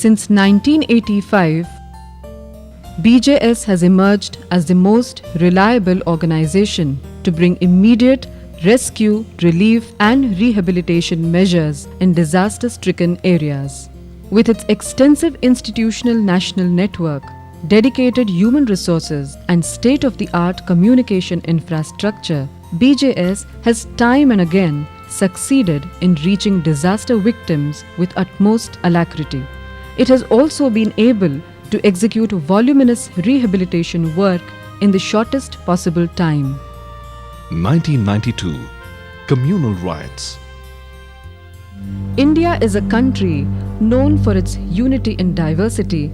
Since 1985, BJS has emerged as the most reliable organization to bring immediate rescue, relief and rehabilitation measures in disaster-stricken areas. With its extensive institutional national network, dedicated human resources and state-of-the-art communication infrastructure, BJS has time and again succeeded in reaching disaster victims with utmost alacrity. It has also been able to execute voluminous rehabilitation work in the shortest possible time. 1992 Communal Riots. India is a country known for its unity in diversity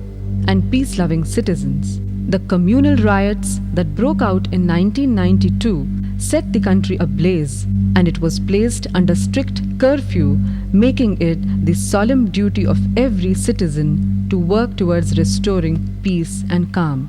and peace-loving citizens. The communal riots that broke out in 1992 set the country ablaze, and it was placed under strict curfew, making it the solemn duty of every citizen to work towards restoring peace and calm.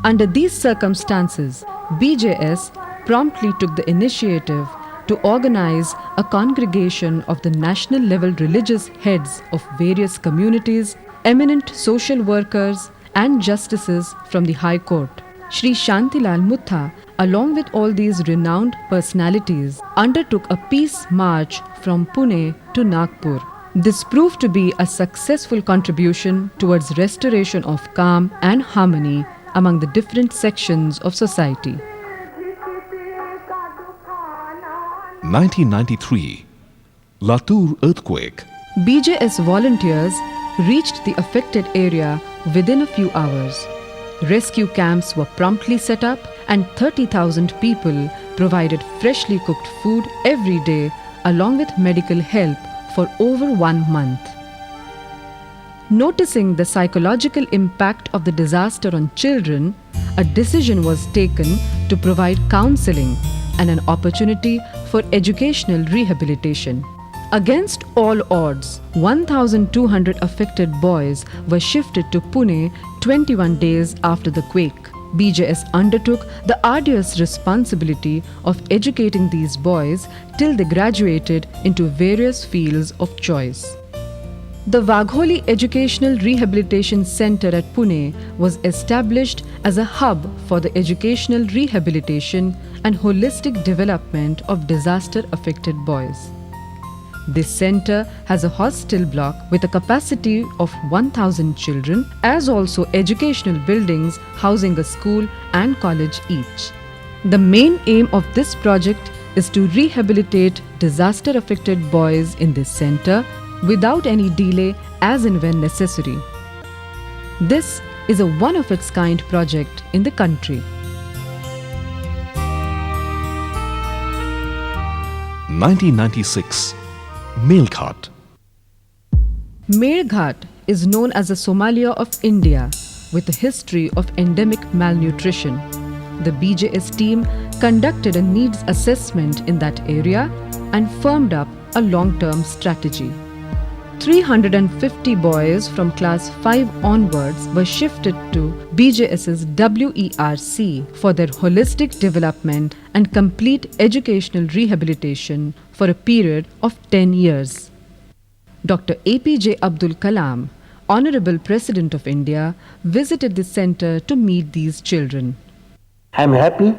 Under these circumstances, BJS promptly took the initiative to organize a congregation of the national level religious heads of various communities, eminent social workers and justices from the High Court. Shri Shantilal Mutha, along with all these renowned personalities, undertook a peace march from Pune to Nagpur. This proved to be a successful contribution towards restoration of calm and harmony among the different sections of society. 1993 Latur Earthquake. BJS volunteers reached the affected area within a few hours. Rescue camps were promptly set up and 30,000 people provided freshly cooked food every day along with medical help for over 1 month. Noticing the psychological impact of the disaster on children, a decision was taken to provide counseling and an opportunity for educational rehabilitation. Against all odds, 1,200 affected boys were shifted to Pune 21 days after the quake. BJS undertook the arduous responsibility of educating these boys till they graduated into various fields of choice. The Wagholi Educational Rehabilitation Center at Pune was established as a hub for the educational rehabilitation and holistic development of disaster-affected boys. This center has a hostel block with a capacity of 1,000 children, as also educational buildings housing a school and college each. The main aim of this project is to rehabilitate disaster-affected boys in this center without any delay as and when necessary. This is a one-of-its-kind project in the country. 1996 Melghat. Melghat is known as the Somalia of India, with a history of endemic malnutrition. The BJS team conducted a needs assessment in that area and firmed up a long-term strategy. 350 boys from class 5 onwards were shifted to BJS's WERC for their holistic development and complete educational rehabilitation for a period of 10 years. Dr. APJ Abdul Kalam, Honorable President of India, visited the center to meet these children. I am happy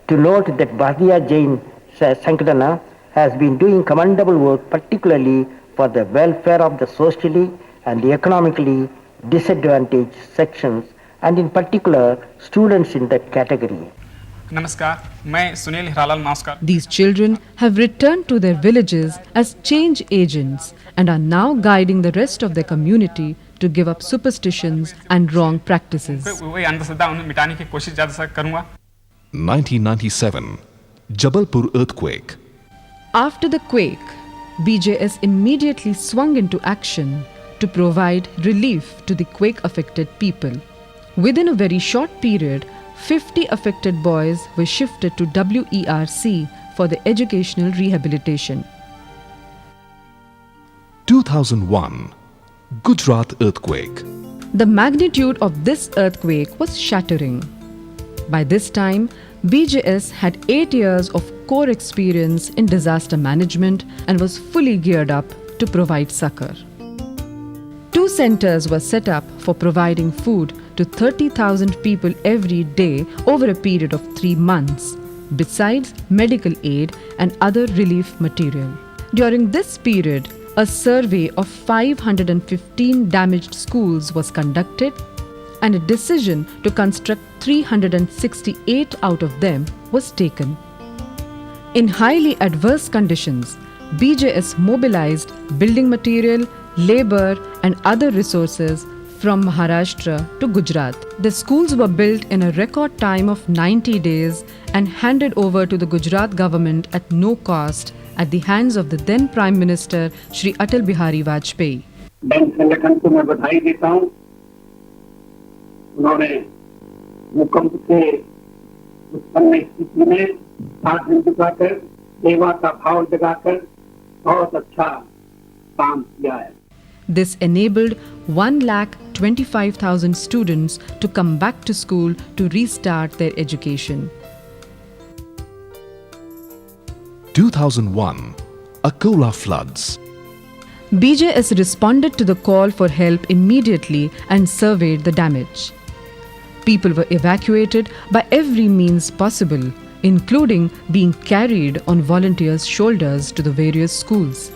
to note that Bharatiya Jain Sankatana has been doing commendable work, particularly for the welfare of the socially and economically disadvantaged sections, and in particular students in that category. नमस्कार, मैं सुनील हिरालाल नमस्कार. These children have returned to their villages as change agents and are now guiding the rest of their community to give up superstitions and wrong practices. वही अंधश्रद्धा उन्हें मिटाने की कोशिश ज़्यादा करूँगा. 1997 Jabalpur Earthquake. After the quake, BJS immediately swung into action to provide relief to the quake-affected people. Within a very short period, 50 affected boys were shifted to WERC for the educational rehabilitation. 2001 Gujarat Earthquake. The magnitude of this earthquake was shattering. By this time, BJS had 8 years of core experience in disaster management and was fully geared up to provide succor. 2 centers were set up for providing food to 30,000 people every day over a period of 3 months, besides medical aid and other relief material. During this period, a survey of 515 damaged schools was conducted, and a decision to construct 368 out of them was taken. In highly adverse conditions, BJS mobilized building material, labor, and other resources from Maharashtra to Gujarat. The schools were built in a record time of 90 days and handed over to the Gujarat government at no cost at the hands of the then Prime Minister Shri Atal Bihari Vajpayee. Bank संगठन को मैं बधाई देता हूं। उन्होंने भूकंप से उत्पन्न स्थिति में साथ में जुटाकर सेवा का भाव जगाकर बहुत अच्छा काम किया है। This enabled 1,25,000 students to come back to school to restart their education. 2001 Akola floods. BJS responded to the call for help immediately and surveyed the damage. People were evacuated by every means possible, including being carried on volunteers' shoulders to the various schools.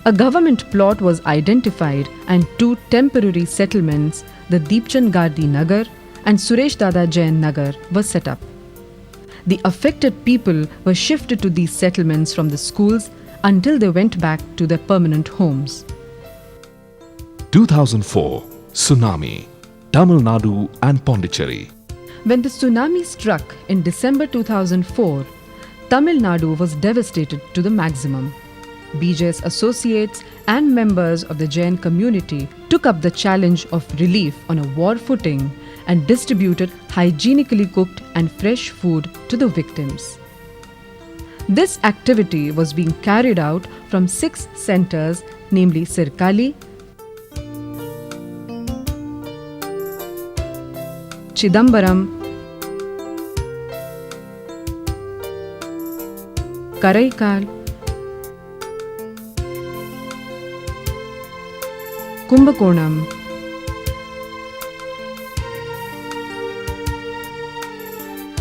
A government plot was identified and 2 temporary settlements, the Deepchand Gardi Nagar and Suresh Dada Jain Nagar, were set up. The affected people were shifted to these settlements from the schools until they went back to their permanent homes. 2004 Tsunami, Tamil Nadu and Pondicherry. When the tsunami struck in December 2004, Tamil Nadu was devastated to the maximum. BJS associates and members of the Jain community took up the challenge of relief on a war footing and distributed hygienically cooked and fresh food to the victims. This activity was being carried out from 6 centers, namely Sirkali, Chidambaram, Karaikal, Kumbakonam,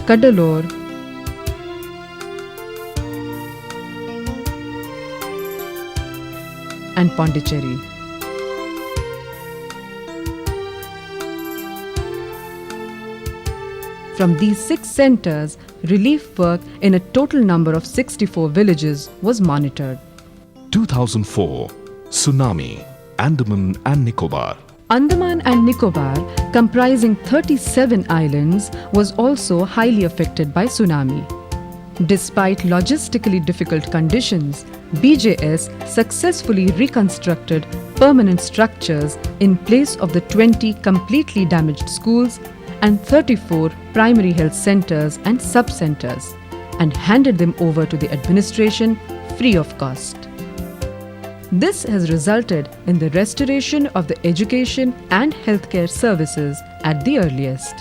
Kadalore, and Pondicherry. From these 6 centers, relief work in a total number of 64 villages was monitored. 2004 Tsunami, Andaman and Nicobar. Andaman and Nicobar, comprising 37 islands, was also highly affected by tsunami. Despite logistically difficult conditions, BJS successfully reconstructed permanent structures in place of the 20 completely damaged schools and 34 primary health centers and sub-centers, and handed them over to the administration free of cost. This has resulted in the restoration of the education and healthcare services at the earliest.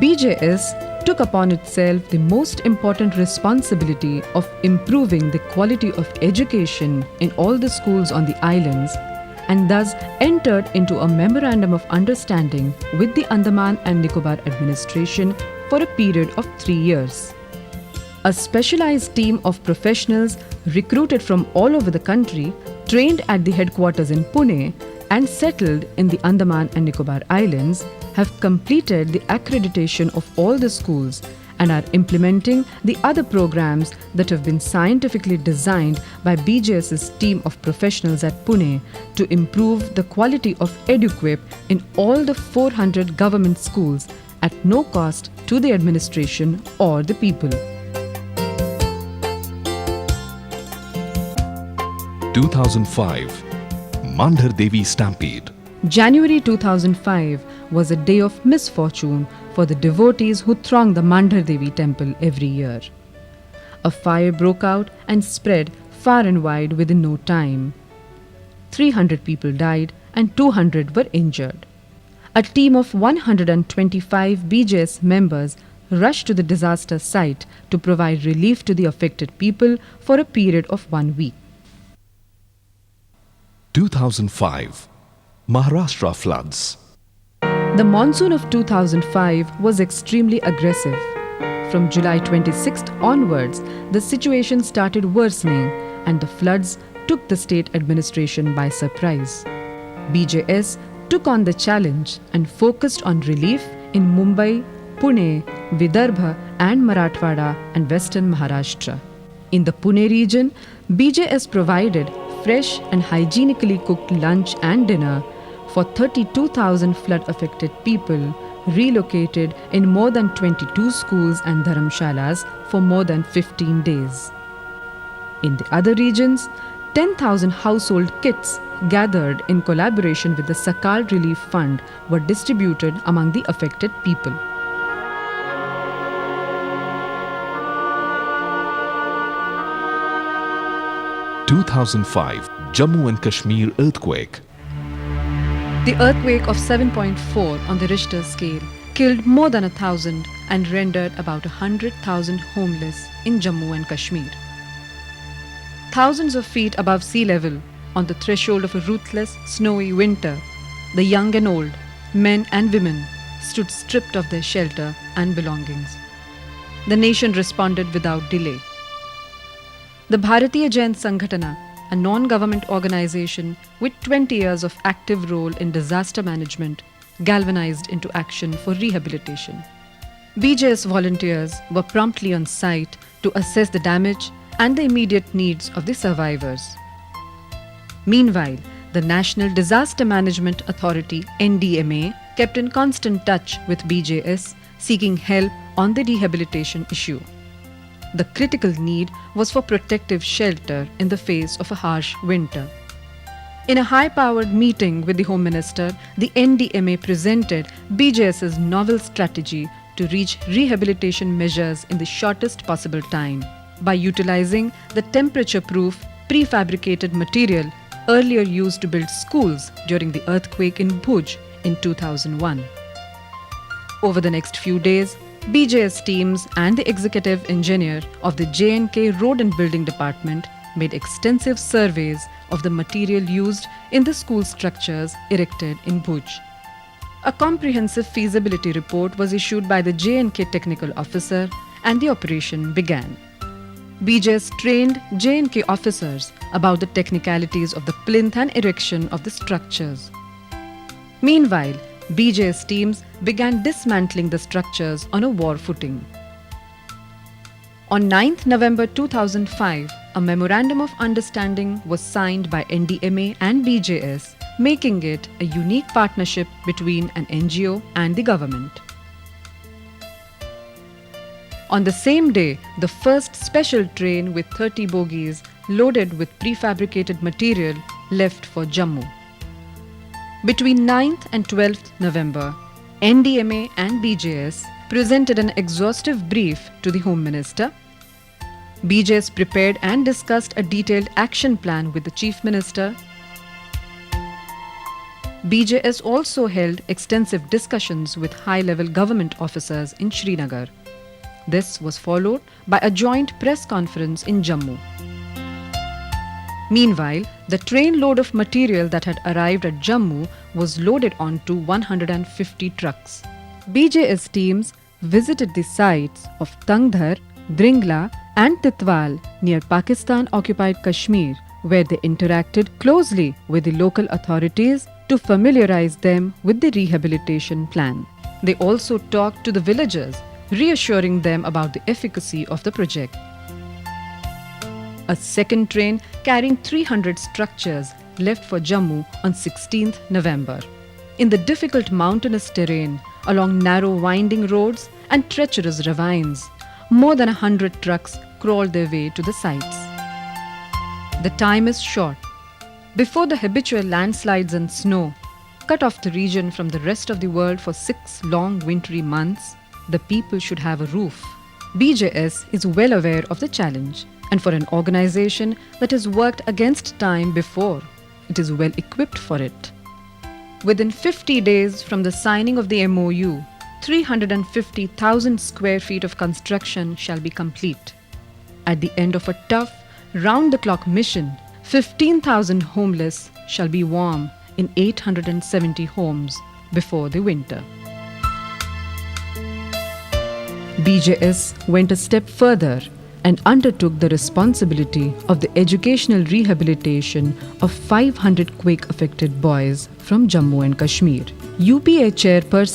BJS took upon itself the most important responsibility of improving the quality of education in all the schools on the islands, and thus entered into a memorandum of understanding with the Andaman and Nicobar administration for a period of 3 years. A specialized team of professionals recruited from all over the country, trained at the headquarters in Pune and settled in the Andaman and Nicobar Islands, have completed the accreditation of all the schools and are implementing the other programs that have been scientifically designed by BJS's team of professionals at Pune to improve the quality of EduQuip in all the 400 government schools at no cost to the administration or the people. 2005 Mandhar Devi Stampede. January 2005 was a day of misfortune for the devotees who thronged the Mandhar Devi temple every year. A fire broke out and spread far and wide within no time. 300 people died and 200 were injured. A team of 125 BJS members rushed to the disaster site to provide relief to the affected people for a period of 1 week. 2005 Maharashtra floods. The monsoon of 2005 was extremely aggressive. From July 26th onwards, the situation started worsening and the floods took the state administration by surprise. BJS took on the challenge and focused on relief in Mumbai, Pune, Vidarbha and Marathwada and Western Maharashtra. In the Pune region, BJS provided fresh and hygienically cooked lunch and dinner for 32,000 flood-affected people relocated in more than 22 schools and dharamshalas for more than 15 days. In the other regions, 10,000 household kits gathered in collaboration with the Sakal Relief Fund were distributed among the affected people. – 2005 Jammu and Kashmir earthquake. The earthquake of 7.4 on the Richter scale killed more than 1,000 and rendered about 100,000 homeless in Jammu and Kashmir. Thousands of feet above sea level, on the threshold of a ruthless, snowy winter, the young and old, men and women, stood stripped of their shelter and belongings. The nation responded without delay. The Bharatiya Jain Sangatana, a non-government organization with 20 years of active role in disaster management, galvanized into action for rehabilitation. BJS volunteers were promptly on site to assess the damage and the immediate needs of the survivors. Meanwhile, the National Disaster Management Authority (NDMA) kept in constant touch with BJS, seeking help on the rehabilitation issue. The critical need was for protective shelter in the face of a harsh winter. In a high-powered meeting with the Home Minister, the NDMA presented BJS's novel strategy to reach rehabilitation measures in the shortest possible time by utilizing the temperature-proof prefabricated material earlier used to build schools during the earthquake in Bhuj in 2001. Over the next few days, BJS teams and the executive engineer of the J&K Road and Building Department made extensive surveys of the material used in the school structures erected in Bhuj. A comprehensive feasibility report was issued by the J&K technical officer and the operation began. BJS trained J&K officers about the technicalities of the plinth and erection of the structures. Meanwhile, BJS teams began dismantling the structures on a war footing. On 9th November 2005, a Memorandum of Understanding was signed by NDMA and BJS, making it a unique partnership between an NGO and the government. On the same day, the first special train with 30 bogies loaded with prefabricated material left for Jammu. Between 9th and 12th November, NDMA and BJS presented an exhaustive brief to the Home Minister. BJS prepared and discussed a detailed action plan with the Chief Minister. BJS also held extensive discussions with high-level government officers in Srinagar. This was followed by a joint press conference in Jammu. Meanwhile, the train load of material that had arrived at Jammu was loaded onto 150 trucks. BJS teams visited the sites of Tangdhar, Dringla and Titwal near Pakistan-occupied Kashmir, where they interacted closely with the local authorities to familiarize them with the rehabilitation plan. They also talked to the villagers, reassuring them about the efficacy of the project. A second train carrying 300 structures left for Jammu on 16th November. In the difficult mountainous terrain, along narrow winding roads and treacherous ravines, more than 100 trucks crawled their way to the sites. The time is short. Before the habitual landslides and snow cut off the region from the rest of the world for 6 long wintry months, the people should have a roof. BJS is well aware of the challenge, and for an organization that has worked against time before, it is well equipped for it. Within 50 days from the signing of the MOU, 350,000 square feet of construction shall be complete. At the end of a tough, round-the-clock mission, 15,000 homeless shall be warm in 870 homes before the winter. BJS went a step further and undertook the responsibility of the educational rehabilitation of 500 quake-affected boys from Jammu and Kashmir. UPA chairperson